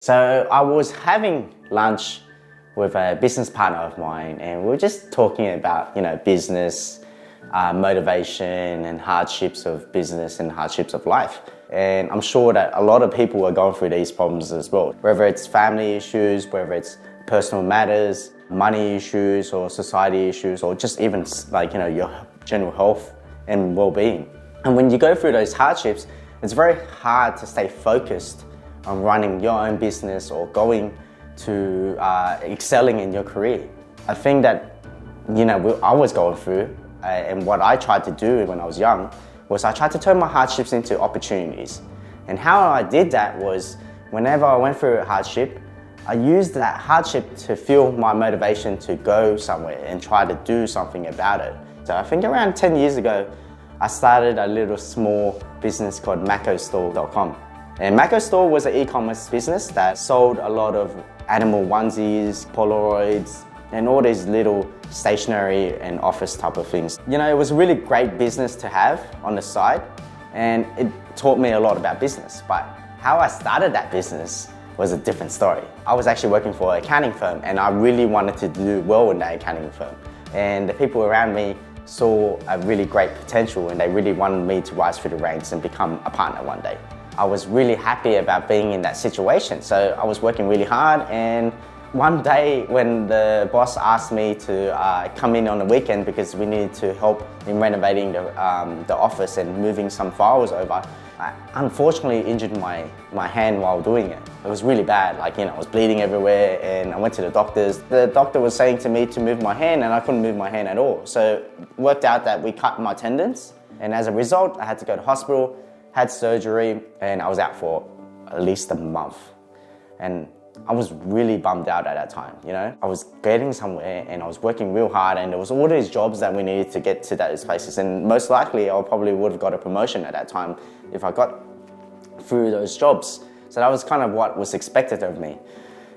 So I was having lunch with a business partner of mine, and we were just talking about, business, motivation and hardships of business and hardships of life. And I'm sure that a lot of people are going through these problems as well, whether it's family issues, whether it's personal matters, money issues or society issues, or just even your general health and well-being. And when you go through those hardships, it's very hard to stay focused on running your own business or going to excelling in your career. I think that, I was going through, and what I tried to do when I was young was I tried to turn my hardships into opportunities. And how I did that was whenever I went through a hardship, I used that hardship to fuel my motivation to go somewhere and try to do something about it. So I think around 10 years ago, I started a little small business called macostore.com. And Macco Store was an e-commerce business that sold a lot of animal onesies, Polaroids, and all these little stationery and office type of things. It was a really great business to have on the side, and it taught me a lot about business. But how I started that business was a different story. I was actually working for an accounting firm, and I really wanted to do well in that accounting firm. And the people around me saw a really great potential, and they really wanted me to rise through the ranks and become a partner one day. I was really happy about being in that situation. So I was working really hard, and one day when the boss asked me to come in on the weekend because we needed to help in renovating the office and moving some files over, I unfortunately injured my hand while doing it. It was really bad, I was bleeding everywhere, and I went to the doctors. The doctor was saying to me to move my hand, and I couldn't move my hand at all. So it worked out that we cut my tendons, and as a result, I had to go to hospital, had surgery, and I was out for at least a month. And I was really bummed out at that time, I was getting somewhere and I was working real hard, and there was all these jobs that we needed to get to those places, and most likely I probably would have got a promotion at that time if I got through those jobs. So that was kind of what was expected of me.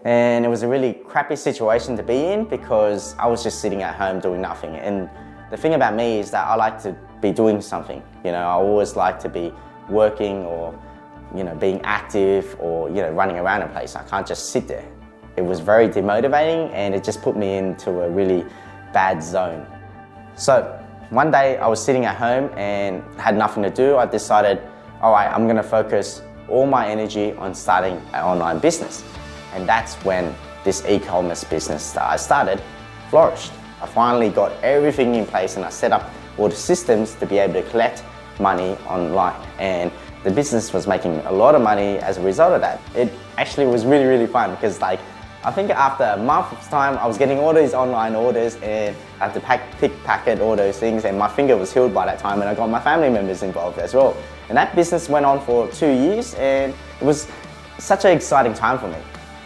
And it was a really crappy situation to be in because I was just sitting at home doing nothing. And the thing about me is that I like to be doing something. I always like to be working or being active or running around a place. I can't just sit there. It was very demotivating, and it just put me into a really bad zone. So one day I was sitting at home and had nothing to do. I decided, all right, I'm gonna focus all my energy on starting an online business. And that's when this e-commerce business that I started flourished. I finally got everything in place, and I set up all the systems to be able to collect money online, and the business was making a lot of money as a result of that. It actually was really, really fun because I think after a month's time, I was getting all these online orders, and I had to pick, packet, all those things, and my finger was healed by that time, and I got my family members involved as well. And that business went on for 2 years, and it was such an exciting time for me.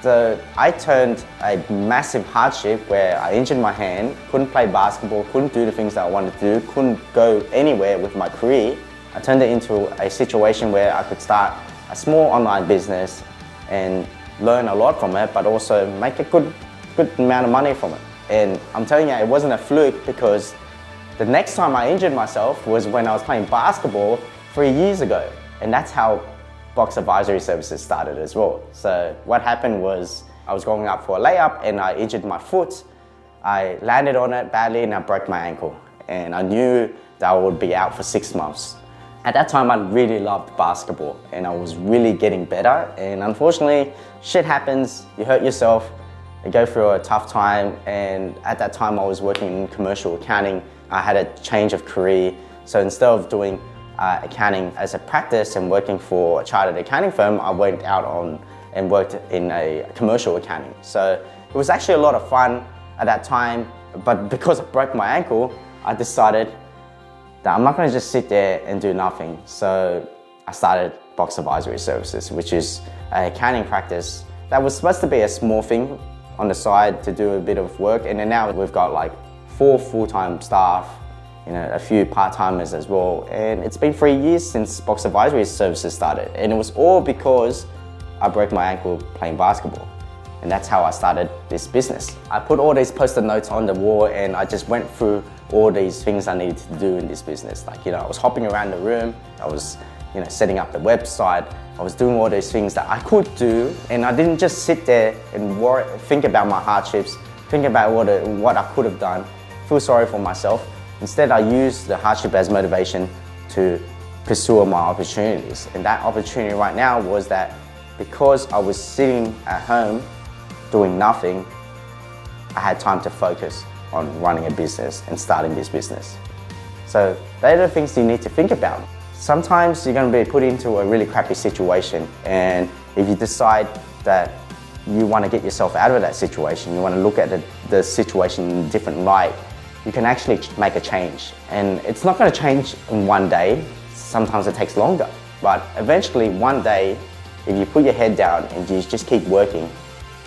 So I turned a massive hardship where I injured my hand, couldn't play basketball, couldn't do the things that I wanted to do, couldn't go anywhere with my career. I turned it into a situation where I could start a small online business and learn a lot from it, but also make a good amount of money from it. And I'm telling you, it wasn't a fluke, because the next time I injured myself was when I was playing basketball 3 years ago. And that's how Box Advisory Services started as well. So what happened was I was going up for a layup and I injured my foot. I landed on it badly and I broke my ankle. And I knew that I would be out for 6 months. At that time, I really loved basketball and I was really getting better. And unfortunately, shit happens, you hurt yourself, you go through a tough time. And at that time, I was working in commercial accounting. I had a change of career. So instead of doing accounting as a practice and working for a chartered accounting firm, I went out on and worked in a commercial accounting. So it was actually a lot of fun at that time, but because I broke my ankle, I decided that I'm not going to just sit there and do nothing. So I started Box Advisory Services, which is an accounting practice that was supposed to be a small thing on the side to do a bit of work, and then now we've got like 4 full-time staff, a few part-timers as well. And it's been 3 years since Box Advisory Services started. And it was all because I broke my ankle playing basketball. And that's how I started this business. I put all these post-it notes on the wall, and I just went through all these things I needed to do in this business. I was hopping around the room. I was, setting up the website. I was doing all these things that I could do, and I didn't just sit there and think about my hardships, think about what I could have done, feel sorry for myself. Instead, I used the hardship as motivation to pursue my opportunities. And that opportunity right now was that because I was sitting at home doing nothing, I had time to focus on running a business and starting this business. So they're the things you need to think about. Sometimes you're going to be put into a really crappy situation, and if you decide that you want to get yourself out of that situation, you want to look at the situation in a different light, you can actually make a change. And it's not going to change in one day. Sometimes it takes longer. But eventually, one day, if you put your head down and you just keep working,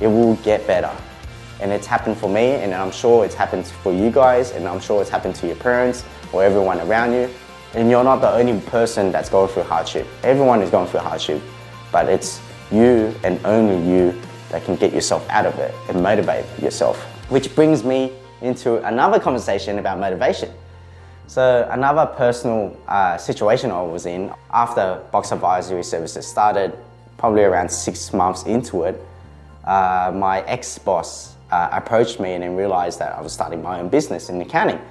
it will get better. And it's happened for me, and I'm sure it's happened for you guys, and I'm sure it's happened to your parents or everyone around you. And you're not the only person that's going through hardship. Everyone is going through hardship, but it's you and only you that can get yourself out of it and motivate yourself. Which brings me into another conversation about motivation. So another personal situation I was in after Box Advisory Services started, probably around 6 months into it, my ex-boss approached me and then realized that I was starting my own business in accounting.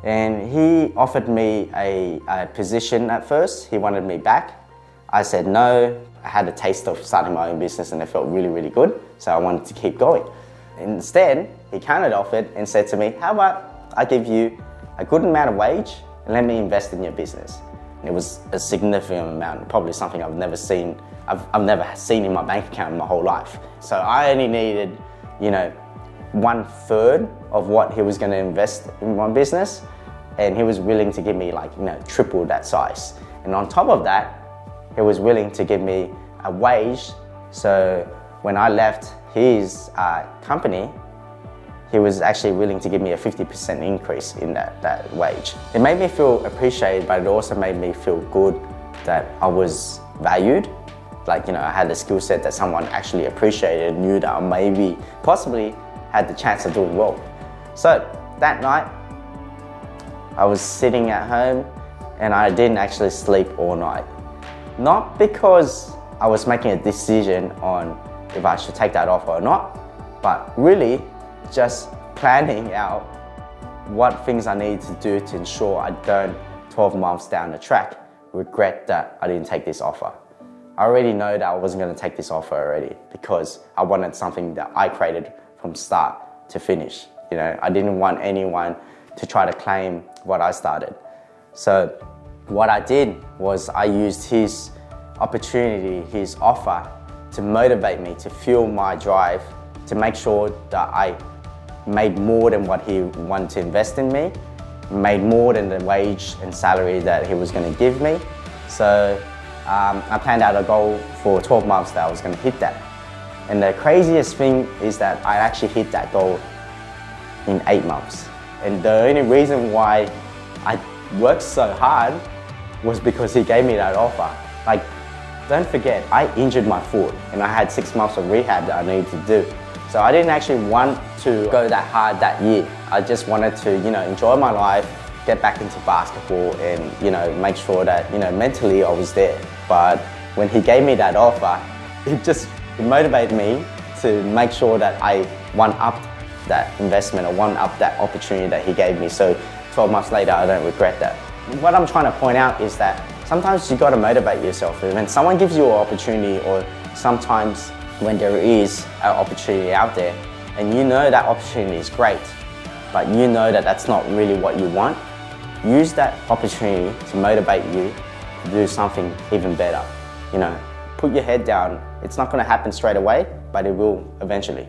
And he offered me a position at first. He wanted me back. I said no. I had a taste of starting my own business and it felt really, really good. So I wanted to keep going. Instead, he counter-offered and said to me, how about I give you a good amount of wage and let me invest in your business. And it was a significant amount, probably something I've never seen in my bank account in my whole life. So I only needed, 1/3 of what he was going to invest in my business, and he was willing to give me triple that size. And on top of that, he was willing to give me a wage. So when I left his company, he was actually willing to give me a 50% increase in that wage. It made me feel appreciated, but it also made me feel good that I was valued. I had the skill set that someone actually appreciated and knew that I possibly had the chance of doing well. So that night, I was sitting at home and I didn't actually sleep all night. Not because I was making a decision on if I should take that offer or not, but really just planning out what things I need to do to ensure I don't, 12 months down the track, regret that I didn't take this offer. I already know that I wasn't going to take this offer already because I wanted something that I created from start to finish. I didn't want anyone to try to claim what I started. So what I did was I used his opportunity, his offer, to motivate me, to fuel my drive, to make sure that I made more than what he wanted to invest in me, made more than the wage and salary that he was going to give me. So I planned out a goal for 12 months that I was going to hit that. And the craziest thing is that I actually hit that goal in 8 months. And the only reason why I worked so hard was because he gave me that offer. Don't forget, I injured my foot and I had 6 months of rehab that I needed to do. So I didn't actually want to go that hard that year. I just wanted to, enjoy my life, get back into basketball and, make sure that, mentally I was there. But when he gave me that offer, it motivated me to make sure that I one-upped that investment or one-upped that opportunity that he gave me. So 12 months later, I don't regret that. What I'm trying to point out is that sometimes you got to motivate yourself. And when someone gives you an opportunity, or sometimes when there is an opportunity out there and you know that opportunity is great, but you know that that's not really what you want, use that opportunity to motivate you to do something even better. Put your head down. It's not going to happen straight away, but it will eventually.